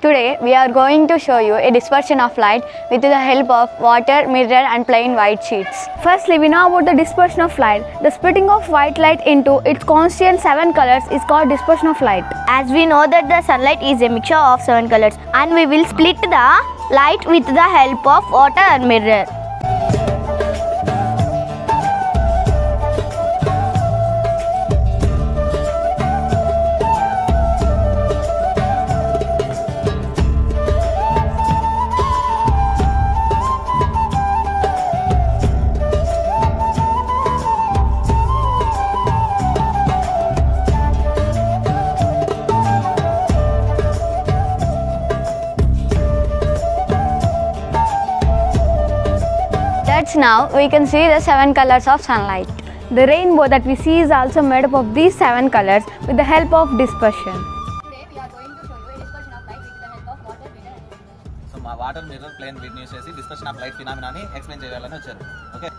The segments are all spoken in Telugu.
Today we are going to show you a dispersion of light with the help of water, mirror and plain white sheets. Firstly, we know about the dispersion of light. The splitting of white light into its constituent 7 colors is called dispersion of light. As we know that the sunlight is a mixture of 7 colors, and we will split the light with the help of water and mirror. Now we can see the 7 colors of sunlight. The rainbow that we see is also made up of these 7 colors with the help of dispersion. Today we are going to show you a dispersion of light with the help of water, mirror and so మా వాటర్ మిర్రర్ ప్లేన్ వీటిని యూస్ చేసి డిస్పర్షన్ ఆఫ్ లైట్ ఫినామినాని ఎక్స్ప్లెయిన్ చేయాలని వచ్చారు. Okay.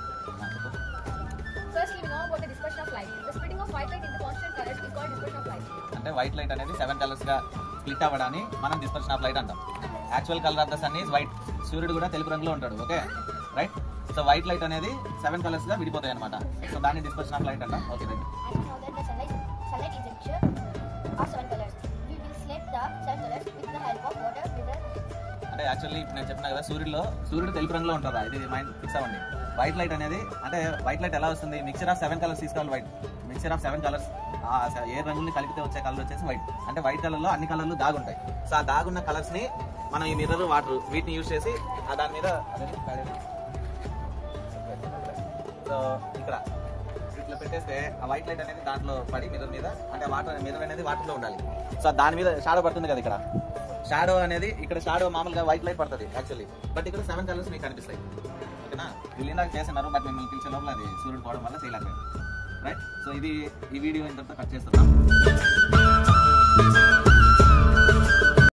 Firstly, we know about the dispersion of light. The splitting of white light into constant colors is called dispersion of light. అంటే వైట్ లైట్ అనేది 7 కలర్స్ గా స్ప్లిట్ అవ్వడాన్ని మనం డిస్పర్షన్ ఆఫ్ లైట్ అంటాం. Actual colour of the sun is white. సూర్యుడు కూడా తెలుపు రంగులో ఉంటాడు. Okay right. So white light అనేది 7 కలర్స్ గా విడిపోతాయి అనమాట. సో దాన్ని డిస్పర్షన్ ఆఫ్ లైట్ అంటాం. Okay right. As we know that the sunlight is a mixture of 7 colors. We will split the 7 colors with the help of water, mirror. అంటే యాక్చువల్లీ ఇప్పుడు నేను చెప్పిన కదా సూర్యుడు తెలుపు రంగులో ఉంటారా, ఇది మైండ్ ఫిక్స్ అవ్వండి. వైట్ లైట్ అనేది అంటే వైట్ లైట్ ఎలా వస్తుంది, మిక్చర్ ఆఫ్ 7 కలర్స్ తీసుకోవాలి. వైట్ మిక్చర్ ఆఫ్ 7 కలర్స్, ఏ రంగుల్ని కలిపితే వచ్చే కలర్ వచ్చేసి వైట్. అంటే వైట్ కలర్ లో అన్ని కలర్లు దాగుంటాయి. సో ఆ దాగున్న కలర్స్ ని మనం ఈ మిర్రర్ వాటర్ వీటిని యూజ్ చేసి దాని మీద సో ఇక్కడ ఇట్లా పెట్టేస్తే ఆ వైట్ లైట్ అనేది దాంట్లో పడి మిర్రర్ మీద, అంటే మిర్రర్ అనేది వాటర్ లో ఉండాలి. సో దాని మీద షాడో పడుతుంది కదా. ఇక్కడ షాడో అనేది ఇక్కడ షాడో మామూలుగా వైట్ లైట్ పడుతుంది యాక్చువల్లీ, బట్ ఇక్కడ 7 కలర్స్ మీకు కనిపిస్తాయి. ఓకేనా. వీళ్ళు ఇందాక చేస్తున్నారు, బట్ మిమ్మల్ని పిలిచే లోపల అది సూర్యుడు పోవడం వల్ల చేయలేకపోయారు. రైట్. సో ఈ వీడియో ఇంతతో కట్ చేస్తున్నాం.